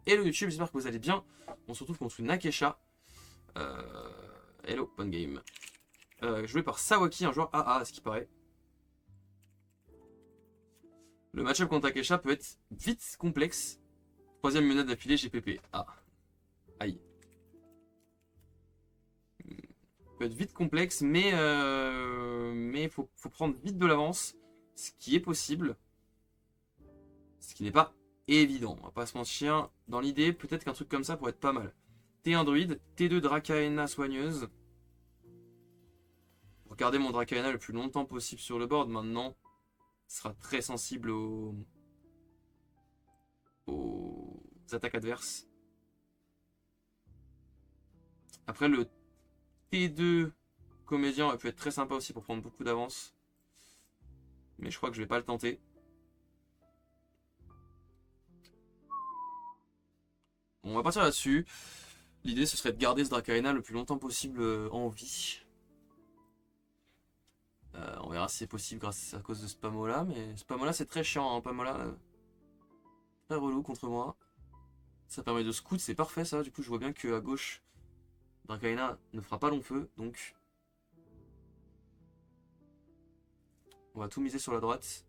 Hello YouTube, j'espère que vous allez bien. On se retrouve contre une Akesha. Hello, bonne game. Joué par Sawaki, un joueur AA à ce qui paraît. Le match-up contre Akesha peut être vite complexe. Troisième menace d'affilée, GPP. Ah, aïe. Peut être vite complexe, mais faut prendre vite de l'avance. Ce qui est possible. Ce qui n'est pas évident, on va pas se mentir. Dans l'idée, peut-être qu'un truc comme ça pourrait être pas mal. T1 druide, T2 Dracaena soigneuse. Pour garder mon Dracaena le plus longtemps possible sur le board, maintenant, il sera très sensible aux attaques adverses. Après, le T2 comédien peut être très sympa aussi pour prendre beaucoup d'avance. Mais je crois que je vais pas le tenter. On va partir là-dessus. L'idée, ce serait de garder ce Dracaena le plus longtemps possible en vie. On verra si c'est possible grâce à cause de Spamola, mais Spamola c'est très chiant, hein. Spamola très relou contre moi. Ça permet de scout, c'est parfait ça. Du coup, je vois bien qu'à gauche, Dracaena ne fera pas long feu, donc on va tout miser sur la droite.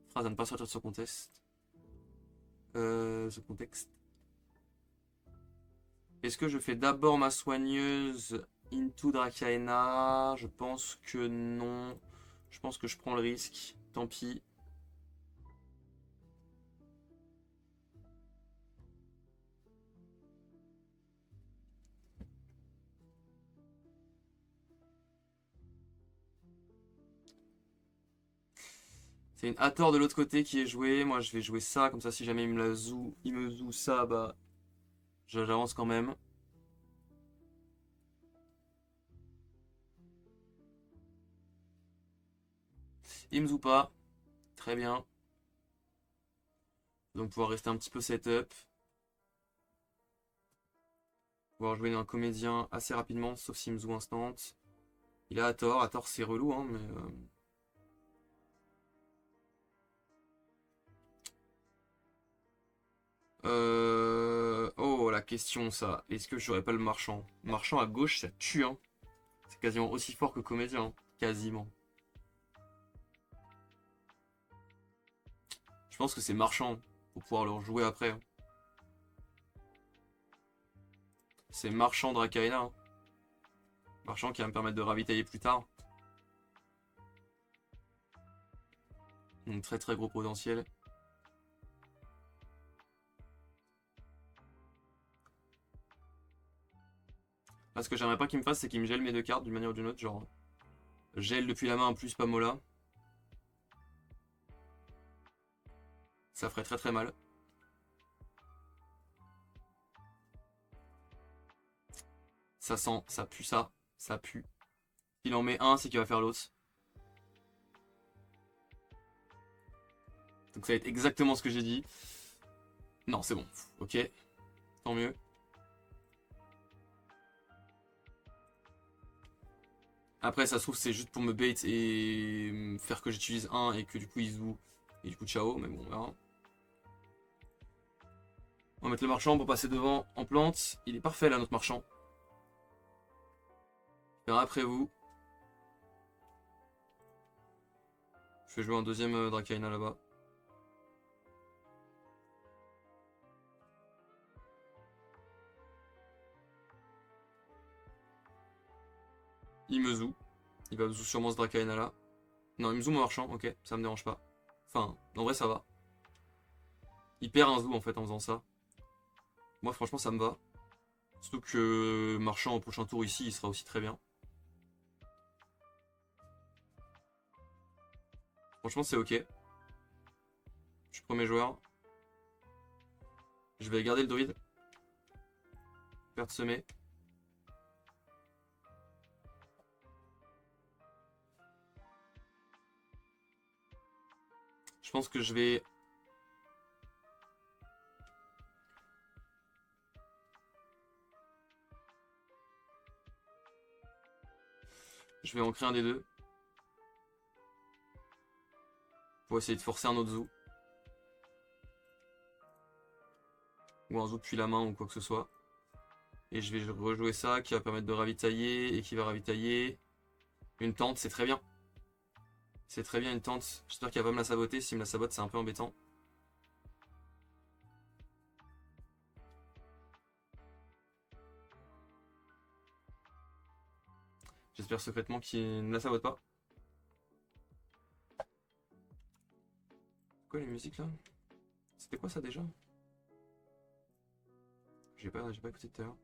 Phrase à ne pas sortir de ce contexte. Est-ce que je fais d'abord ma soigneuse into Dracaena? Je pense que non. Je pense que je prends le risque. Tant pis. C'est une Hathor de l'autre côté qui est jouée. Moi, je vais jouer ça. Comme ça, si jamais il me zoue ça, bah, j'avance quand même. Il me zoue pas. Très bien. Donc, pouvoir rester un petit peu setup. Pouvoir jouer un comédien assez rapidement, sauf s'il me zoue instant. Il a Hathor. Hathor, c'est relou, hein, mais. Oh, la question, ça. Est-ce que j'aurais pas le marchand? Marchand à gauche, ça tue, hein. C'est quasiment aussi fort que comédien, hein. Quasiment. Je pense que c'est marchand pour pouvoir le rejouer après, hein. C'est marchand Dracaena, hein. Marchand qui va me permettre de ravitailler plus tard. Donc très très gros potentiel. Là, ce que j'aimerais pas qu'il me fasse, c'est qu'il me gèle mes deux cartes d'une manière ou d'une autre. Genre, gèle depuis la main plus Pamola. Ça ferait très très mal. Ça sent, ça pue ça. Ça pue. Il en met un, c'est qu'il va faire l'autre. Donc ça va être exactement ce que j'ai dit. Non, c'est bon. Ok. Tant mieux. Après, ça se trouve, c'est juste pour me bait et faire que j'utilise un et que du coup, il zoue. Et du coup, ciao. Mais bon, on verra. On va mettre le marchand pour passer devant en plante. Il est parfait là, notre marchand. Il verra après vous. Je vais jouer un deuxième Dracaena là-bas. Il me zoue. Il va zoue sûrement ce Dracaena là. Non, il me zoue mon marchand, ok, ça me dérange pas. Enfin, en vrai ça va. Il perd un zoo en fait en faisant ça. Moi franchement ça me va. Surtout que marchand au prochain tour ici, il sera aussi très bien. Franchement c'est ok. Je suis premier joueur. Je vais garder le druide. Perte semée. Je pense que je vais... Je vais ancrer un des deux. Pour essayer de forcer un autre zoo. Ou un zoo depuis la main ou quoi que ce soit. Et je vais rejouer ça qui va permettre de ravitailler et qui va ravitailler. Une tente, c'est très bien. C'est très bien une tente. J'espère qu'elle va me la saboter. S'il me la sabote, c'est un peu embêtant. J'espère secrètement qu'il ne la sabote pas. Quoi les musiques là? C'était quoi ça déjà? J'ai pas écouté tout à l'heure.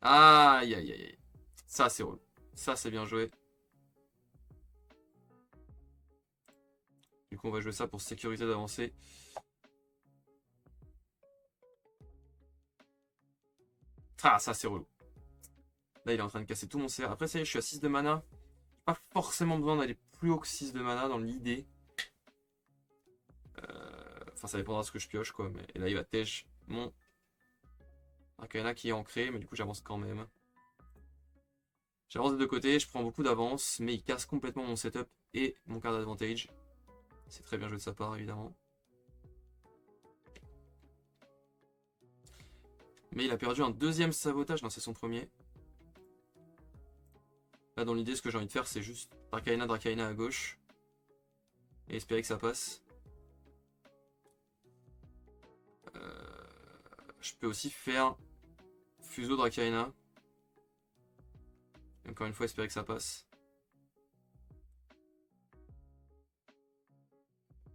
Aïe aïe aïe aïe. Ça c'est relou. Ça c'est bien joué. Du coup on va jouer ça pour sécuriser d'avancer. Ah ça c'est relou. Là il est en train de casser tout mon CR. Après ça y est, je suis à 6 de mana. Pas forcément besoin d'aller plus haut que 6 de mana dans l'idée. Enfin ça dépendra de ce que je pioche quoi. Mais... Et là il va tèche mon Arcana qui est ancré. Mais du coup j'avance quand même. J'avance des deux côtés, je prends beaucoup d'avance. Mais il casse complètement mon setup et mon card advantage. C'est très bien joué de sa part évidemment. Mais il a perdu un deuxième sabotage. Non c'est son premier. Là dans l'idée ce que j'ai envie de faire c'est juste Dracaena à gauche. Et espérer que ça passe. Je peux aussi faire Fuso Dracaena. Encore une fois espérer que ça passe.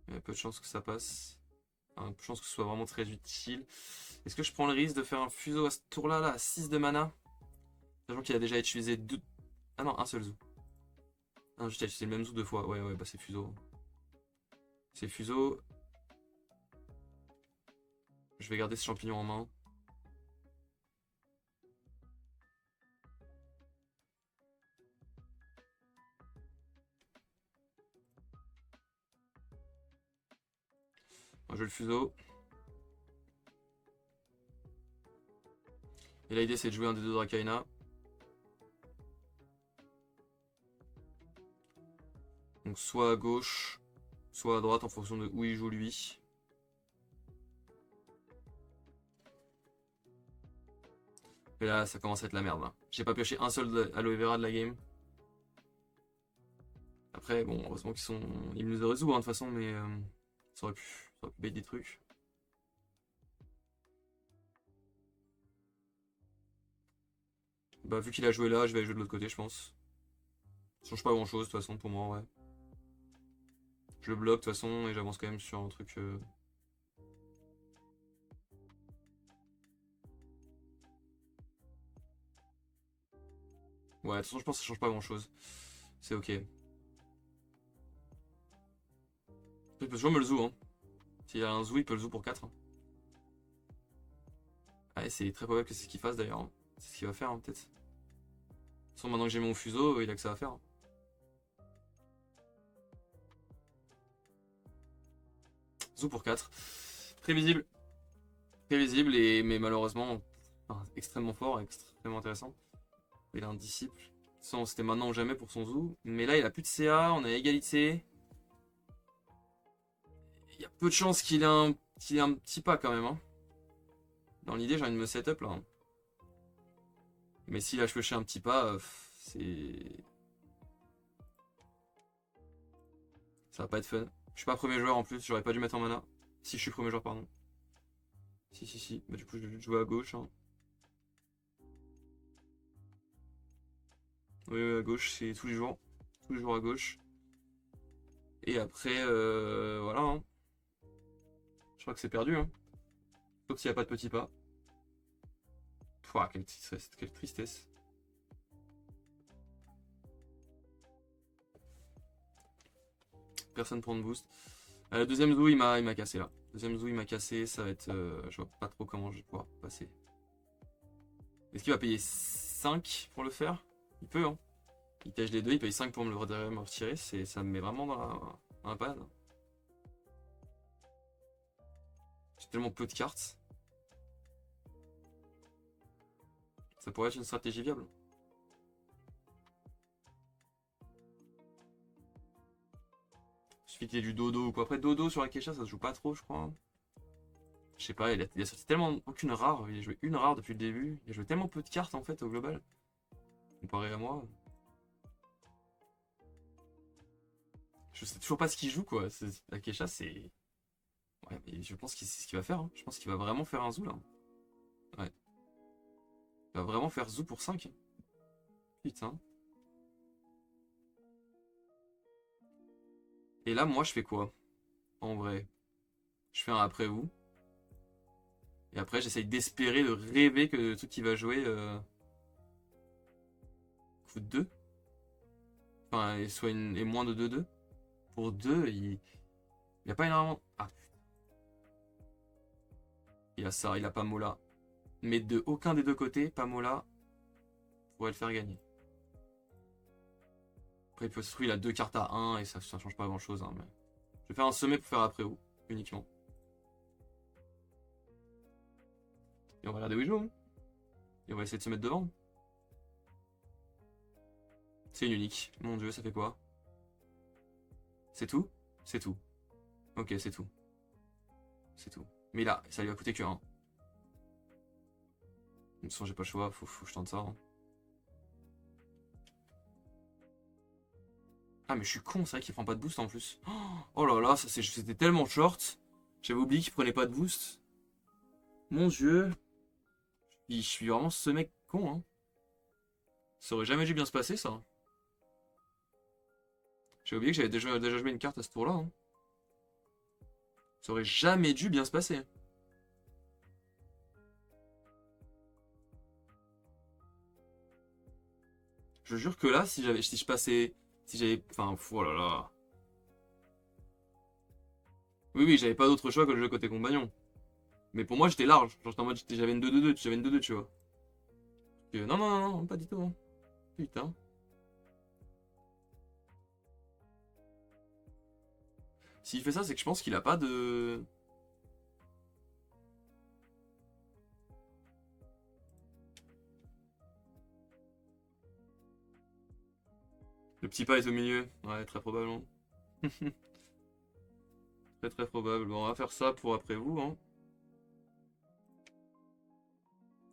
Il y a peu de chances que ça passe. Enfin, peu de chances que ce soit vraiment très utile. Est-ce que je prends le risque de faire un Fuso à ce tour là à 6 de mana? Sachant qu'il a déjà utilisé deux... Ah non, un seul zoo. Ah, juste utilisé le même zoo deux fois. Ouais, bah c'est Fuso. C'est Fuso. Je vais garder ce champignon en main. Moi, je vais le Fuso. Et là, l'idée, c'est de jouer un des deux Dracaena. Donc, soit à gauche, soit à droite, en fonction de où il joue lui. Et là, ça commence à être la merde. Hein. J'ai pas pioché un seul aloe vera de la game. Après, bon, heureusement qu'ils sont. Ils me les ont résous, hein, de toute façon, mais ça aurait pu bait des trucs. Bah, vu qu'il a joué là, je vais aller jouer de l'autre côté, je pense. Ça change pas grand chose, de toute façon, pour moi, ouais. Je le bloque, de toute façon, et j'avance quand même sur un truc. Ouais, de toute façon, je pense que ça change pas grand chose. C'est ok. Il peut toujours me le zoo, hein. S'il a un zoo, il peut le zoo pour 4. Hein. Ouais, c'est très probable que c'est ce qu'il fasse d'ailleurs. Hein. C'est ce qu'il va faire, hein, peut-être. De toute façon, maintenant que j'ai mon fuseau, il a que ça à faire. Hein. Zoo pour 4. Prévisible. Prévisible, mais malheureusement, enfin, extrêmement fort, extrêmement intéressant. Il a un disciple. C'était maintenant ou jamais pour son zoo. Mais là, il a plus de CA, on a égalité. Il y a peu de chances qu'il ait un petit pas quand même. Hein. Dans l'idée, j'ai envie de me setup là. Hein. Mais s'il a chevauché un petit pas, c'est. Ça va pas être fun. Je suis pas premier joueur en plus, j'aurais pas dû mettre en mana. Si je suis premier joueur, pardon. Si. Bah, du coup, je vais jouer à gauche. Hein. Oui, à gauche, c'est tous les jours. Tous les jours à gauche. Et après, voilà. Hein. Je crois que c'est perdu. Hein. Sauf s'il n'y a pas de petit pas. Pouah, quelle tristesse. Quelle tristesse. Personne prend de boost. Le deuxième zoo, il m'a cassé là. Deuxième zoo, il m'a cassé. Ça va être. Je vois pas trop comment je vais pouvoir passer. Est-ce qu'il va payer 5 pour le faire? Il peut, hein. Il tèche les deux, il paye 5 pour me le retirer. Ça me met vraiment dans la panne. J'ai tellement peu de cartes. Ça pourrait être une stratégie viable. Il suffit qu'il y ait du dodo ou quoi. Après, dodo sur Akecha, ça se joue pas trop, je crois. Je sais pas, il a sorti tellement aucune rare. Il a joué une rare depuis le début. Il a joué tellement peu de cartes en fait au global. Comparé à moi. Je sais toujours pas ce qu'il joue quoi. Akecha, c'est. Ouais, mais je pense que c'est ce qu'il va faire. Hein. Je pense qu'il va vraiment faire un zoo là. Ouais. Il va vraiment faire zoo pour 5. Putain. Et là, moi, je fais quoi? En vrai. Je fais un après vous. Et après, j'essaye d'espérer, de rêver que le truc qui va jouer coûte 2. Enfin, et soit et moins de 2-2. Pour 2, il n'y a pas énormément. Ah, il a ça, il a Pamola. Mais de aucun des deux côtés, Pamola pourrait le faire gagner. Après, se trouve, il a 2 cartes à 1 et ça change pas grand chose. Hein, mais... Je vais faire un sommet pour faire après vous, uniquement. Et on va regarder où il joue. Hein. Et on va essayer de se mettre devant. C'est une unique. Mon dieu, ça fait quoi? C'est tout? C'est tout. Ok, c'est tout. C'est tout. Mais là, ça lui a coûté que 1. De toute façon, j'ai pas le choix, faut que je tente ça. Hein. Ah, mais je suis con, c'est vrai qu'il prend pas de boost en plus. Oh là là, c'était tellement short. J'avais oublié qu'il prenait pas de boost. Mon dieu. Je suis vraiment ce mec con, hein. Ça aurait jamais dû bien se passer, ça. J'ai oublié que j'avais déjà joué une carte à ce tour-là. Hein. Ça aurait jamais dû bien se passer. Je jure que là, si je passais... Si j'avais... Enfin, oh là là. Oui, oui, j'avais pas d'autre choix que le jeu côté compagnon. Mais pour moi, j'étais large. Genre, j'étais en mode, j'avais une 2-2-2, j'avais une 2-2, tu vois. Non, non, non, non, pas du tout. Hein. Putain. S'il fait ça, c'est que je pense qu'il a pas de... Le petit pas est au milieu. Ouais, très probablement. Très très probable. Bon, on va faire ça pour après vous. Hein.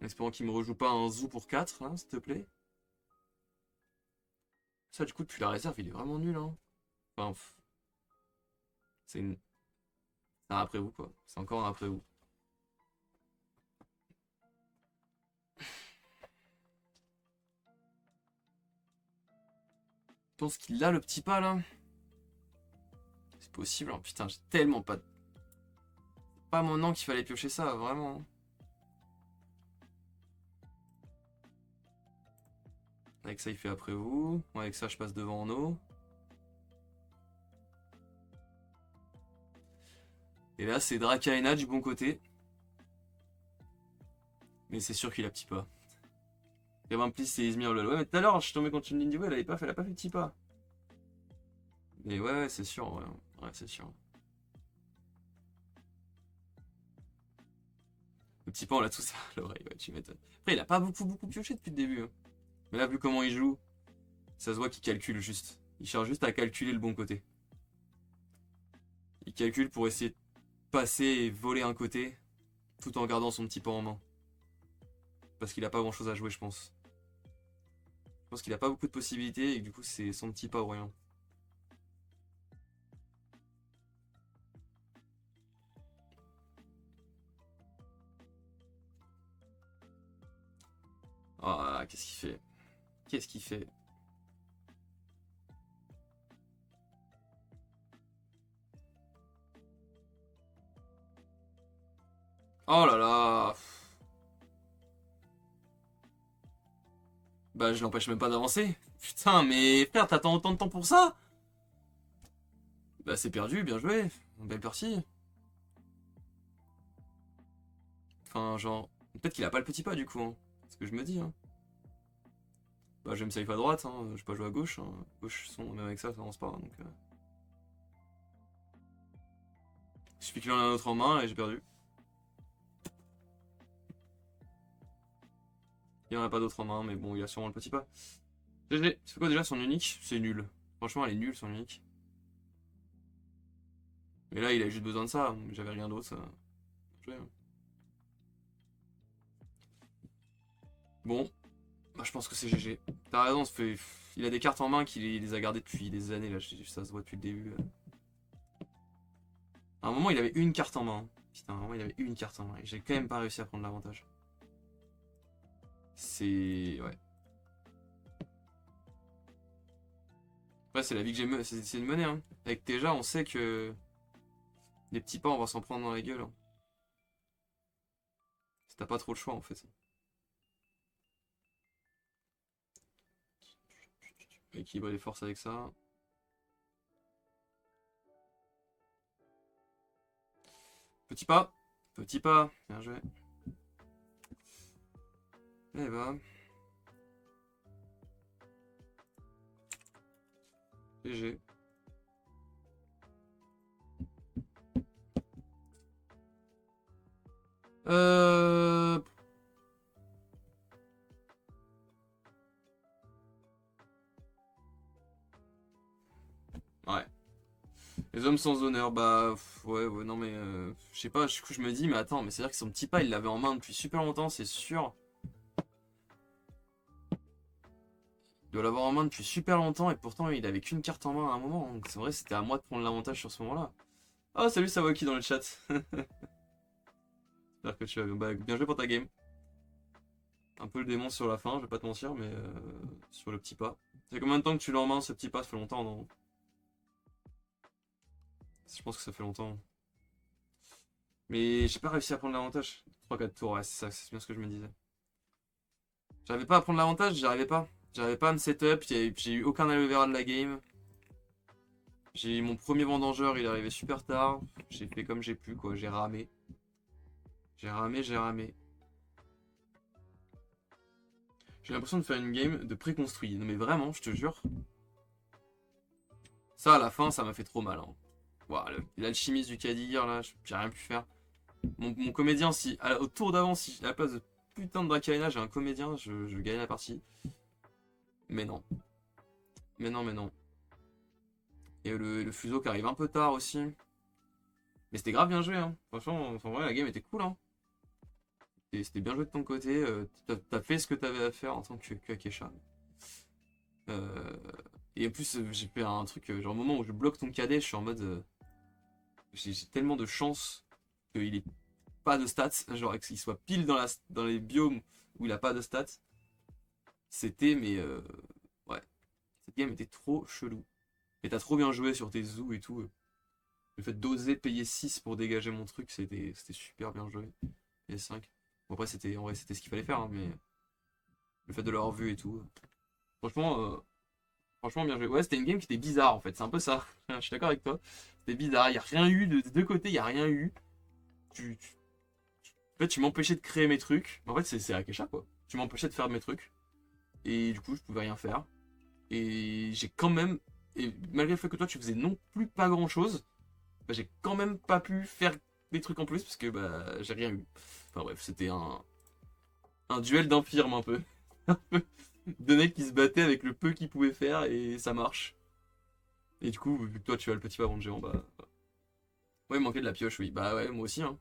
En espérant qu'il me rejoue pas un zoo pour 4, hein, s'il te plaît. Ça, du coup, depuis la réserve, il est vraiment nul. Hein. Enfin, c'est un après vous, quoi. C'est encore un après vous. Je pense qu'il a le petit pas, là. C'est possible. Hein. Putain, j'ai tellement pas... Pas mon nom qu'il fallait piocher ça, vraiment. Avec ça, il fait après vous. Avec ça, je passe devant en eau. Et là, c'est Drakaena du bon côté. Mais c'est sûr qu'il a petit pas. Et ben, plus, c'est Izmir lol. Ouais, mais tout à l'heure, je suis tombé contre une ligne du elle a pas fait petit pas. Mais ouais, c'est sûr, ouais, ouais c'est sûr. Le petit pas, on l'a tous à l'oreille, ouais, tu m'étonnes. Après, il a pas beaucoup pioché depuis le début. Hein. Mais là, vu comment il joue, ça se voit qu'il calcule juste. Il cherche juste à calculer le bon côté. Il calcule pour essayer de passer et voler un côté, tout en gardant son petit pas en main. Parce qu'il a pas grand chose à jouer, je pense. Je pense qu'il a pas beaucoup de possibilités et que du coup, c'est son petit pas ou rien. Ah, qu'est-ce qu'il fait? Qu'est-ce qu'il fait? Oh là là! Bah, je l'empêche même pas d'avancer. Putain, mais frère, t'attends autant de temps pour ça? Bah, c'est perdu, bien joué. Belle partie. Enfin, genre, peut-être qu'il a pas le petit pas du coup. Hein. C'est ce que je me dis. Hein. Bah, je vais me save à droite. Hein. Je vais pas jouer à gauche. Hein. Gauche, même avec ça, ça avance pas. Donc, il suffit qu'il en ait un autre en main et j'ai perdu. Il n'y en a pas d'autres en main, mais bon, il a sûrement le petit pas. GG. C'est quoi déjà son unique? C'est nul. Franchement, elle est nulle son unique. Mais là, il a juste besoin de ça. J'avais rien d'autre. Ouais. Bon, bah, je pense que c'est GG. T'as raison, il a des cartes en main qu'il les a gardées depuis des années, là, ça se voit depuis le début. À un moment, il avait une carte en main. Putain, à un moment, il avait une carte en main. Et j'ai quand même pas réussi à prendre l'avantage. C'est... Ouais. Ouais, c'est la vie que j'ai c'est de mener, hein. Avec Teja, on sait que... Les petits pas, on va s'en prendre dans la gueule. Hein. T'as pas trop le choix, en fait. Équilibrer les forces avec ça. Petit pas. Petit pas. Bien joué. Eh bah. GG. Euh... Ouais. Les hommes sans honneur, bah... Ouais, ouais, non mais... je sais pas, du coup je me dis, mais attends, mais c'est-à-dire que son petit pas, il l'avait en main depuis super longtemps, c'est sûr. Il doit l'avoir en main depuis super longtemps, et pourtant il avait qu'une carte en main à un moment. Donc c'est vrai, c'était à moi de prendre l'avantage sur ce moment-là. Ah, salut Sawaki dans le chat. J'espère que tu vas bien. Bah, bien joué pour ta game. Un peu le démon sur la fin, je vais pas te mentir, mais sur le petit pas. Ça fait combien de temps que tu l'as en main ce petit pas? Ça fait longtemps, non? Je pense que ça fait longtemps. Mais j'ai pas réussi à prendre l'avantage. 3-4 tours, ouais, c'est ça, c'est bien ce que je me disais. J'arrivais pas à prendre l'avantage, j'arrivais pas. J'arrivais pas à me setup, j'ai eu aucun aloe vera de la game. J'ai eu mon premier vendangeur, il est arrivé super tard. J'ai fait comme j'ai pu, quoi, j'ai ramé. J'ai ramé, j'ai ramé. J'ai l'impression de faire une game de préconstruit. Non mais vraiment, je te jure. Ça, à la fin, ça m'a fait trop mal. Hein. Wow, l'alchimiste du Kadir, là, j'ai rien pu faire. Mon comédien, si au tour d'avant, si à la place de putain de Dracaena, j'ai un comédien, je gagne la partie. Mais non. Mais non, mais non. Et le fuseau qui arrive un peu tard aussi. Mais c'était grave bien joué, hein. Franchement, en vrai, la game était cool, hein. Et c'était bien joué de ton côté. T'as fait ce que t'avais à faire en tant que Akesha. Et en plus, j'ai fait un truc, genre au moment où je bloque ton cadet, je suis en mode. J'ai tellement de chance qu'il ait pas de stats, genre qu'il soit pile dans les biomes où il a pas de stats. C'était, mais. Ouais. Cette game était trop chelou. Et t'as trop bien joué sur tes zoos et tout. Le fait d'oser payer 6 pour dégager mon truc, c'était super bien joué. Et 5. Bon, après, en vrai, c'était ce qu'il fallait faire, hein, mais le fait de l'avoir vu et tout. Franchement, franchement, bien joué. Ouais, c'était une game qui était bizarre en fait, c'est un peu ça. Je suis d'accord avec toi. C'était bizarre, il n'y a rien eu, des deux côtés, il n'y a rien eu. En fait, tu m'empêchais de créer mes trucs. En fait, c'est Akesha quoi. Tu m'empêchais de faire mes trucs. Et du coup, je pouvais rien faire. Et j'ai quand même. Et malgré le fait que toi, tu faisais non plus pas grand chose, bah, j'ai quand même pas pu faire des trucs en plus parce que bah, j'ai rien eu. Enfin bref, c'était un duel d'infirmes un peu. Deux mecs qui se battaient avec le peu qu'ils pouvaient faire et ça marche. Et du coup, vu que toi tu as le petit pavon de géant, bah. Ouais, il manquait de la pioche, oui. Bah ouais, moi aussi, hein.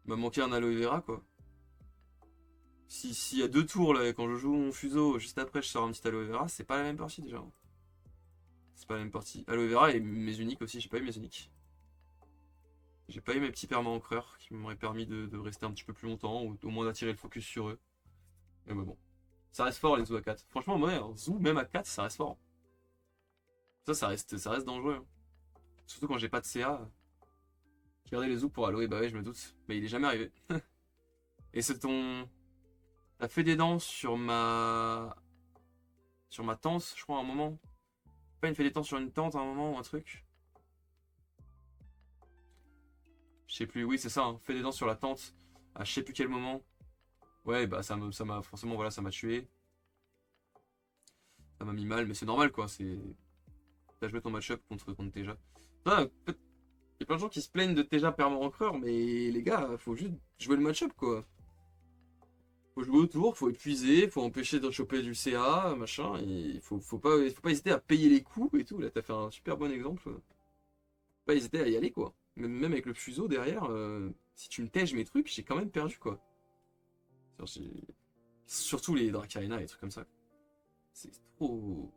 Il m'a manqué un aloe vera, quoi. S'il y a deux tours, là, quand je joue mon fuseau, juste après je sors un petit aloe vera, c'est pas la même partie déjà. C'est pas la même partie. Aloe vera et mes uniques aussi, j'ai pas eu mes uniques. J'ai pas eu mes petits permas encreurs qui m'auraient permis de rester un petit peu plus longtemps ou au moins d'attirer le focus sur eux. Mais bon. Ça reste fort les zoos à 4. Franchement, ouais, un zoo même à 4, ça reste fort. Ça reste dangereux. Hein. Surtout quand j'ai pas de CA. Je gardais les zoos pour Aloe, bah ouais, je me doute. Mais il est jamais arrivé. Et c'est ton. T'as fait des dents sur ma. Sur ma tante, je crois, à un moment. Pas une fait des dents sur une tente à un moment ou un truc. Je sais plus, oui, c'est ça, hein. Fait des dents sur la tente à je sais plus quel moment. Ouais, bah ça m'a forcément, voilà, ça m'a tué. Ça m'a mis mal, mais c'est normal quoi. T'as joué ton match-up contre Teja. Ah, il y a plein de gens qui se plaignent de Teja perma encreur, mais les gars, faut juste jouer le match-up quoi. Faut jouer autour, faut épuiser, faut empêcher de choper du CA, machin, et il faut pas hésiter à payer les coups et tout. Là, t'as fait un super bon exemple. Faut pas hésiter à y aller, quoi. Même avec le fuseau derrière, si tu me tèges mes trucs, j'ai quand même perdu, quoi. Surtout les Dracaena et trucs comme ça. C'est trop.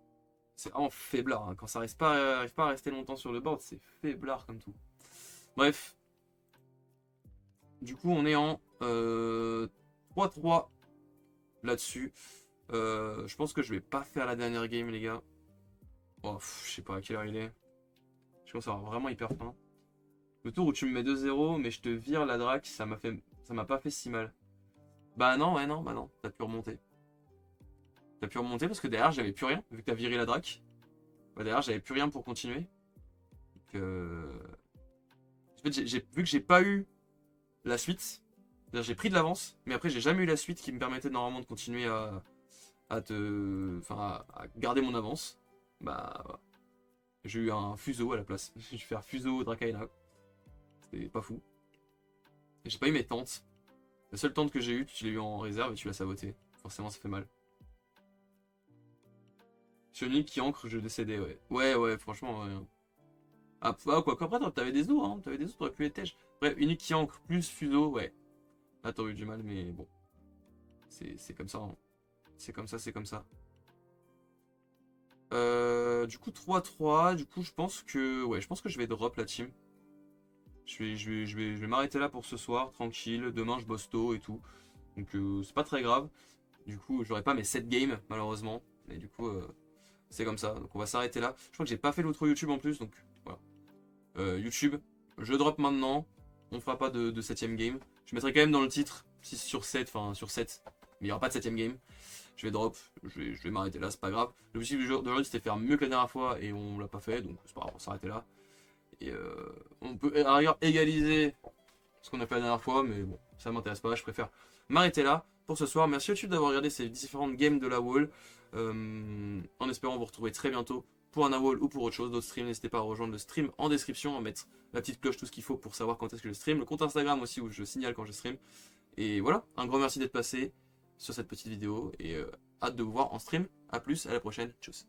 C'est vraiment faiblard, hein. Quand ça arrive pas à rester longtemps sur le board, c'est faiblard comme tout. Bref. Du coup, on est en 3-3 là-dessus. Je pense que je vais pas faire la dernière game, les gars. Oh, je sais pas à quelle heure il est. Je commence à avoir vraiment hyper faim. Le tour où tu me mets 2-0, mais je te vire la drac, ça m'a pas fait si mal. Bah non, ouais, non, bah non, t'as pu remonter. T'as pu remonter parce que derrière, j'avais plus rien, vu que t'as viré la drac. Bah derrière, j'avais plus rien pour continuer. Donc, en fait, vu que j'ai pas eu la suite, c'est-à-dire j'ai pris de l'avance, mais après, j'ai jamais eu la suite qui me permettait normalement de continuer à garder mon avance. Bah, voilà. J'ai eu un fuseau à la place. Je vais faire fuseau Dracaena. C'était pas fou. Et j'ai pas eu mes tentes. La seule tente que j'ai eue, tu l'as eu en réserve et tu l'as saboté. Forcément, ça fait mal. Sonic qui ancre, je décédais, ouais. Ouais, franchement, ouais. Quoi qu'après, t'avais des os, hein. T'avais des os, t'aurais pu être têche. Bref, unique qui ancre plus fuseau, ouais. Là, t'aurais eu du mal, mais bon. C'est comme ça, hein. C'est comme ça, c'est comme ça. Du coup, 3-3. Du coup, je pense que. Ouais, je pense que je vais drop la team. Je vais m'arrêter là pour ce soir, tranquille. Demain, je bosse tôt et tout. Donc, c'est pas très grave. Du coup, j'aurai pas mes 7 games, malheureusement. Mais du coup, c'est comme ça. Donc, on va s'arrêter là. Je crois que j'ai pas fait l'autre YouTube en plus. Donc, voilà. YouTube, je drop maintenant. On fera pas de 7ème game. Je mettrai quand même dans le titre 6 sur 7. Enfin, sur 7. Mais il n'y aura pas de 7ème game. Je vais drop. Je vais m'arrêter là, c'est pas grave. L'objectif du jour d'aujourd'hui, c'était faire mieux que la dernière fois. Et on l'a pas fait. Donc, c'est pas grave, on va s'arrêter là. Et on peut à la rigueur égaliser ce qu'on a fait la dernière fois, mais bon, ça m'intéresse pas, je préfère m'arrêter là pour ce soir. Merci YouTube d'avoir regardé ces différentes games de la wall. En espérant vous retrouver très bientôt pour un wall ou pour autre chose, d'autres streams. N'hésitez pas à rejoindre le stream en description, à mettre la petite cloche, tout ce qu'il faut pour savoir quand est-ce que je stream. Le compte Instagram aussi où je signale quand je stream. Et voilà, un grand merci d'être passé sur cette petite vidéo et hâte de vous voir en stream. A plus, à la prochaine, tchuss.